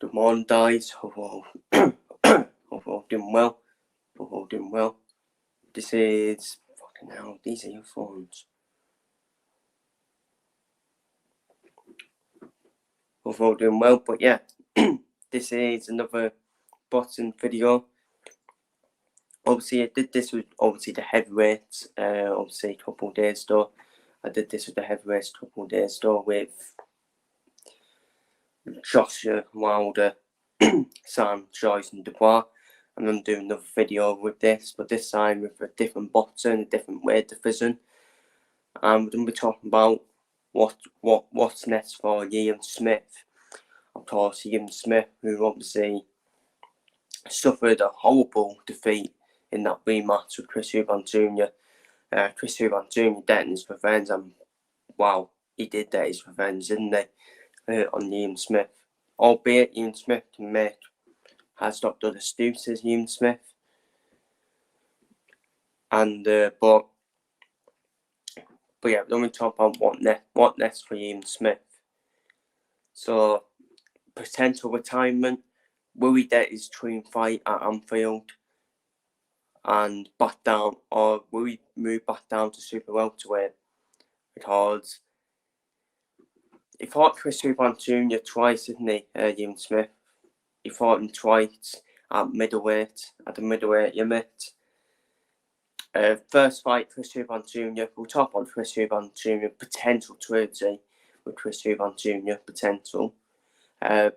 Good morning, guys. Hope all doing well. Hope all doing well. This is fucking hell. These are your phones. Hope all doing well. But yeah, this is another boxing video. Obviously, I did this with the heavyweights. Obviously, a couple of days ago. I did this with the heavyweights a couple of days ago with Joshua Wilder, Sam Joyce and Dubois. And I'm doing another video with this, but this time with a different boxer and a different weight division. And we're going to be talking about what's next for Ian Smith. Of course, Ian Smith, who obviously suffered a horrible defeat in that rematch with Chris Eubank Jr. Chris Eubank Jr. getting his revenge, and wow, he did get his revenge, didn't he, on Ian Smith. Albeit Ian Smith has not done as astute as Ian Smith. And but yeah, let me talk about what next for Ian Smith. So, potential retirement. Will he get his dream fight at Anfield and back down, or will he move back down to super welterweight? Because he fought Chris Eubank Jr. twice, didn't he, Ian Smith? He fought him twice at the middleweight limit. First fight, Chris Eubank Jr. We'll talk about Chris Eubank Jr. potential trilogy with Chris Eubank Jr. potential. I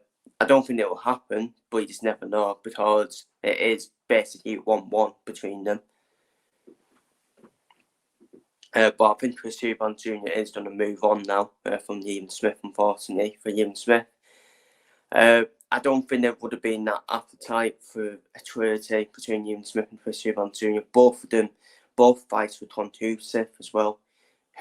don't think it will happen, but you just never know because it is basically 1-1 between them. But I think Chris Eubank Jr. is going to move on now from Ian Smith, unfortunately, for Ian Smith. I don't think there would have been that appetite for a trilogy between Ian Smith and Chris Eubank Jr. Both fights were conclusive as well.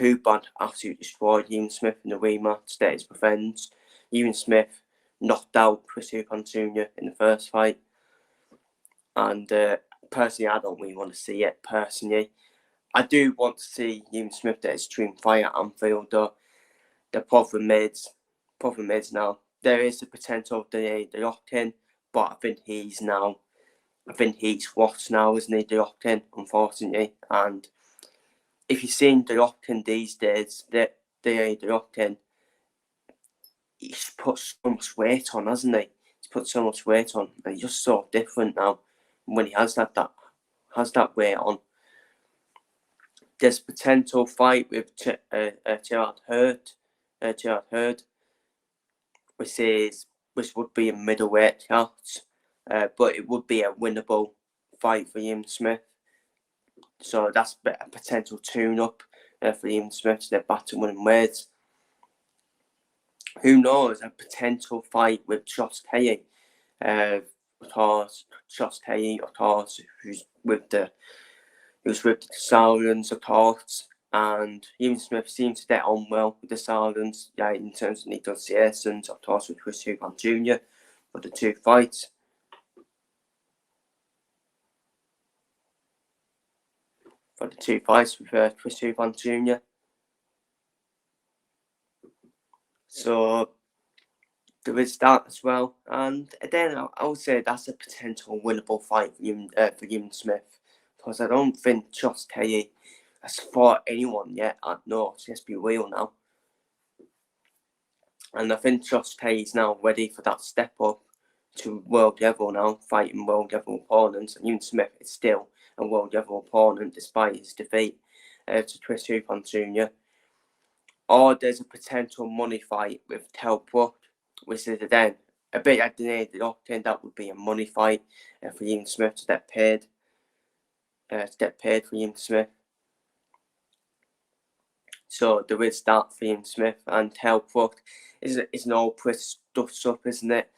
Eubank absolutely destroyed Ian Smith in the rematch, that is revenge. Ian Smith knocked out Chris Eubank Jr. in the first fight. And personally, I don't really want to see it, personally. I do want to see Ian Smith get his dream fight at Anfield, though. The problem is now, there is the potential of the opt-in, but I think he's washed now, isn't he, the opt-in, unfortunately. And if you've seen the opt-in these days, the opt-in, he's put so much weight on, hasn't he? He's put so much weight on, and he's just so different now when he has that weight on. There's potential fight with Gerard Hurd, which would be a middleweight catch, but it would be a winnable fight for Ian Smith. So that's a potential tune-up for Ian Smith to get back to winning weights. Who knows? A potential fight with Josh Taylor, Josh Taylor, of course, who's with the Saudis, of course, and Ian Smith seems to get on well with the Saudis, in terms of negotiations, of course, with Chris Eubank Jr. for the two fights. With Chris Eubank Jr. So there is that as well, and then I would say that's a potential winnable fight for Ian Smith, because I don't think Josh Taylor has fought anyone yet at North. Let's be real now. And I think Josh Taylor's now ready for that step up to world level now, fighting world level opponents. And Ian Smith is still a world level opponent despite his defeat to Chris Eubank Jr. Or there's a potential money fight with Telbrook, which is then a bit at the end of the opt-in. That would be a money fight for Ian Smith to get paid. For Ian Smith. So there is that for Ian Smith, and Telbrook is an old pretty stuffed up, isn't it?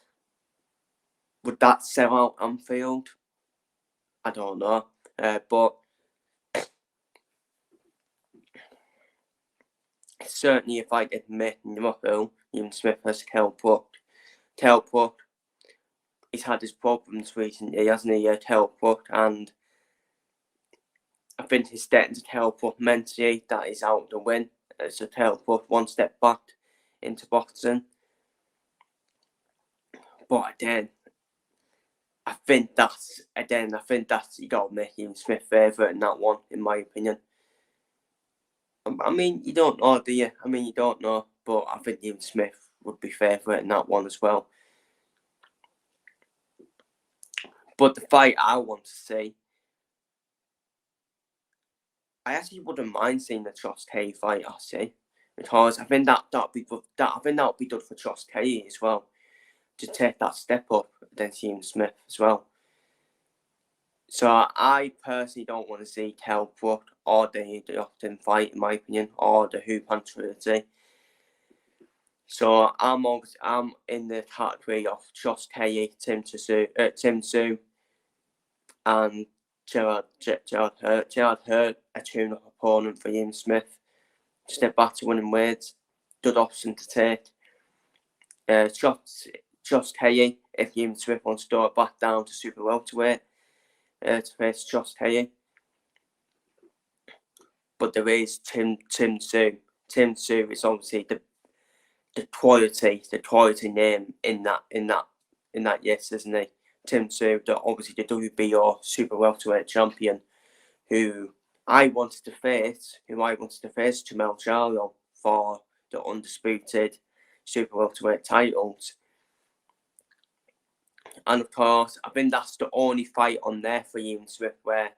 Would that sell out Anfield? I don't know, but certainly if I did make Liverpool, Ian Smith has Telbrook. Telbrook, he's had his problems recently, hasn't he? Telbrook, and I think he's getting to Telbrook mentally that he's out to win. So Telbrook one step back into boxing. But again, I think that's you got to make Ian Smith favourite in that one, in my opinion. I mean, you don't know, do you? I mean, you don't know, but I think Ian Smith would be favourite in that one as well. But the fight I want to see, I actually wouldn't mind seeing the Josh Tay fight, actually, because I think that'd be good for Josh Tay as well, to take that step up against Ian Smith as well. So I personally don't want to see Telbrook or the Upton fight, in my opinion, or the Hoopan Trinity. So I'm in the category of Josh Tay, Tim Tszyu, and Gerard Hurt, a tune-up opponent for Ian Smith. Step back to winning weights, good option to take. Josh Tay, if Ian Smith wants to go back down to super welterweight, to face Josh Tay. But there is Tim Tszyu. Tim Tszyu is obviously the quality name in that yes, isn't he? Tim Tszyu, obviously the WBO super welterweight champion, who I wanted to face Jamel Charlo for the undisputed super welterweight titles. And of course, I think that's the only fight on there for Ian Smith where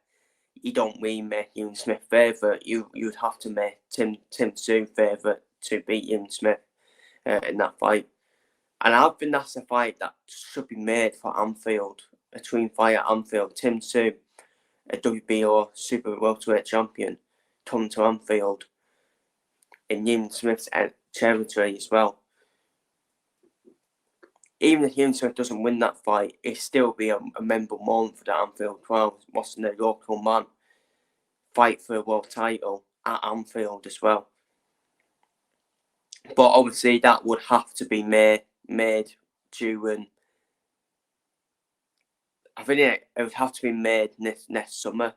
you don't really make Ian Smith favourite. You'd have to make Tim Tszyu favourite to beat Ian Smith in that fight. And I think that's a fight that should be made for Anfield, a twin fight at Anfield. Tim Tszyu, a WBO super welterweight champion, come to Anfield in Ian Smith's territory as well. Even if Ian Smith doesn't win that fight, it'll still be a memorable moment for the Anfield crowd, watching the local man fight for a world title at Anfield as well. But obviously that would have to be made during, I think it would have to be made next summer,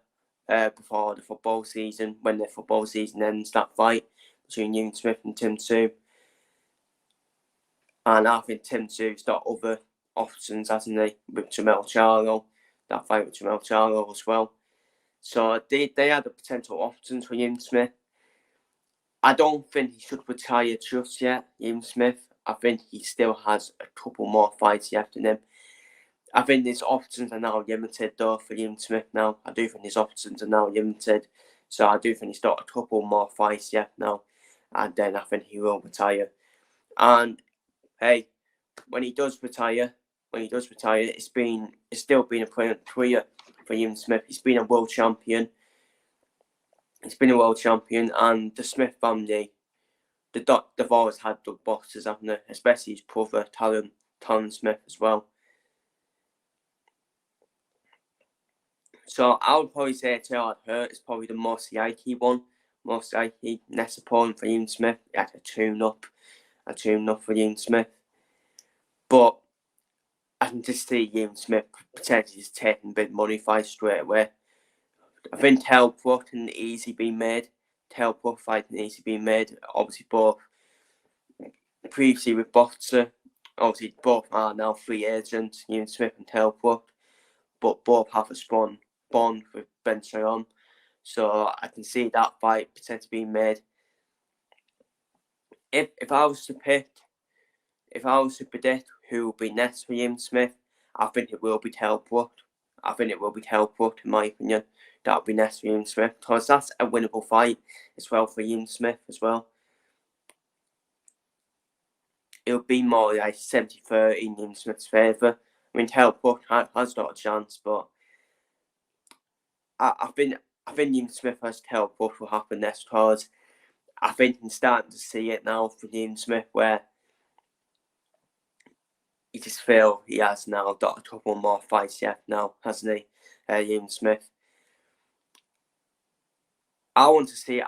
before the football season, when the football season ends, that fight between Ian Smith and Tim Tszyu. And I think Tim Tszyu's got other options, hasn't he, with Jamel Charlo, that fight with Jamel Charlo as well. So they had the potential options for Ian Smith. I don't think he should retire just yet, Ian Smith. I think he still has a couple more fights left in him. I think his options are now limited, though, for Ian Smith now. I do think his options are now limited. So I do think he's got a couple more fights left now. And then I think he will retire. And, hey, when he does retire, it's still been a brilliant career for Ian Smith. He's been a world champion. And the Smith family, they've always had good boxers, haven't they? Especially his brother, Talon Smith, as well. So I would probably say Gerard Hurt is probably the most likely one. Most likely next opponent for Ian Smith. He had a tune-up for Ian Smith. But I can just see Ian Smith potentially just taking big money fights straight away. I think Telbrook can easily be made. Obviously, both previously with Boxer, obviously both are now free agents, Ian Smith and Telbrook, but both have a strong bond with Ben Sharon. So I can see that fight potentially being made. If I was to predict who will be next for Ian Smith, I think it will be Telbrook. In my opinion. That'll be next for Ian Smith, because that's a winnable fight as well for Ian Smith as well. It'll be more like 70-30 in Ian Smith's favour. I mean, Telbrook has got a chance, but I think Ian Smith has Telbrook will happen next, because I think I'm starting to see it now for Ian Smith, where you just feel he has now got a couple more fights left now, hasn't he, Ian Smith? I want to see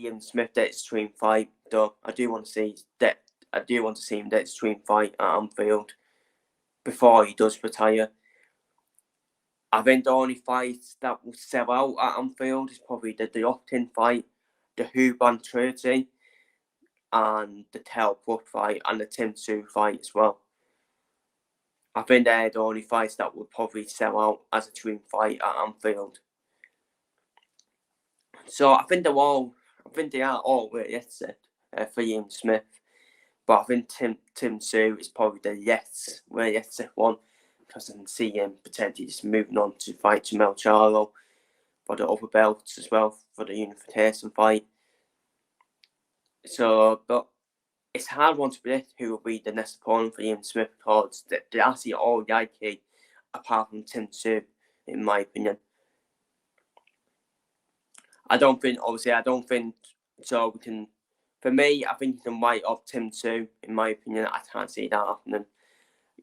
Ian Smith get his dream fight, though. I do want to see him get his dream fight at Anfield before he does retire. I think the only fights that will sell out at Anfield is probably the opt-in fight, the Hoopan Trinity, and the Telbrook fight, and the Tim Tszyu fight as well. I think they're the only fights that would probably sell out as a dream fight at Anfield. So I think they are all where it's for Ian Smith. But I think Tim Tszyu is probably the where one, because I can see him potentially just moving on to fight Jamel Charlo for the other belts as well, for the unification fight. So, but it's a hard one to predict who will be the next opponent for Ian Smith, because they're actually all Yankee apart from Tim Tszyu, in my opinion. I don't think so. For me, I think you can write off Tim Tszyu, in my opinion. I can't see that happening.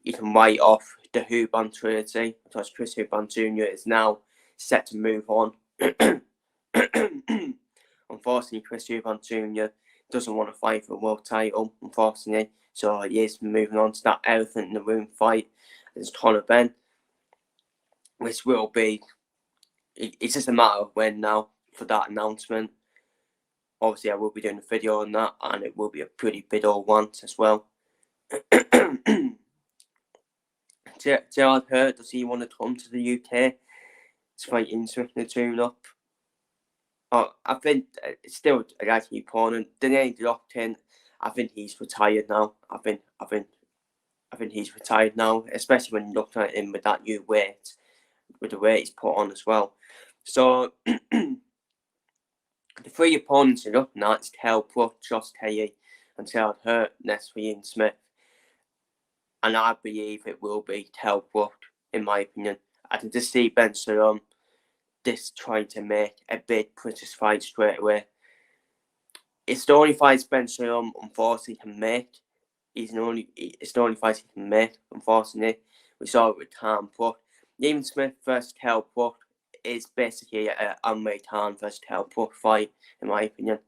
You can write off the Huban Trinity, because Chris Huban Jr. is now set to move on. Unfortunately, Chris Huban Jr. doesn't want to fight for a world title, unfortunately. So he is moving on to that elephant in the room fight against Conor Benn, which will be, it's just a matter of when now for that announcement. Obviously, I will be doing a video on that, and it will be a pretty big old one as well. Gerard Hurt, does he want to come to the UK to fight Ian Smith in the tune-up? I think it's still a likely opponent. Daniel Golovkin, I think he's retired now. I think he's retired now, especially when you look at him with that new weight, with the weight he's put on as well. So the three opponents you're looking at is Kel Brook, Josh Taylor, and Gerard Hurt next for Ian Smith. And I believe it will be Kel Brook, in my opinion. I can just see Ben Salom trying to make a big British fight straight away. It's the only fight Ben Salom unfortunately can make. It's the only fight he can make, unfortunately. We saw it with Khan Brook. Ian Smith versus Kel Brook is basically an Amir Khan versus Kel Brook fight, in my opinion,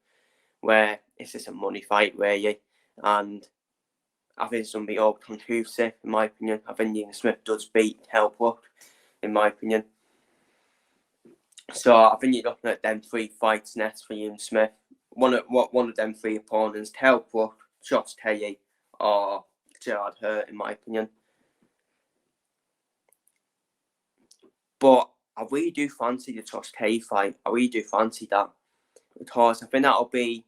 where it's just a money fight, really. And I think it's going to be all conclusive, in my opinion. I think Ian Smith does beat Kel Brook, in my opinion. So I think you're looking at them three fights next for Ian Smith. One of them three opponents, Kel Brook, Josh Taylor, or Gerard Hurt, in my opinion. But I really do fancy the Josh Taylor fight. I really do fancy that, because I think that'll be.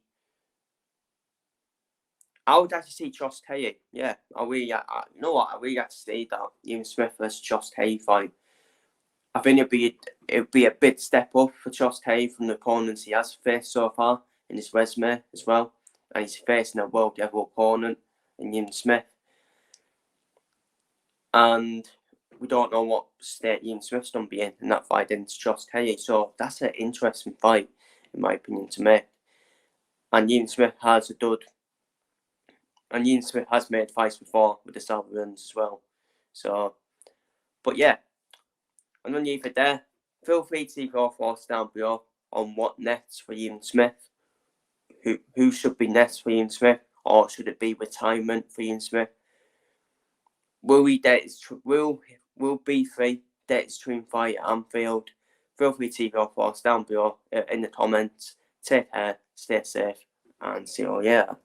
I would actually see Josh Taylor. Yeah, you know what? I really like to see that Ian Smith versus Josh Taylor fight. I think it'd be a big step up for Josh Taylor from the opponents he has faced so far in his resume as well, and he's facing a world level opponent in Ian Smith. And we don't know what state Ian Smith's going to be in that fight against Josh Taylor. So that's an interesting fight, in my opinion, to make. And Ian Smith has made fights before with the Southerns as well. So, but yeah, I'm going to leave it there. Feel free to leave your thoughts down below on what next for Ian Smith. Who should be next for Ian Smith, or should it be retirement for Ian Smith? Will B3 date his dream fight at Anfield? Feel free to leave your thoughts down below in the comments. Take care, stay safe, and see you all later.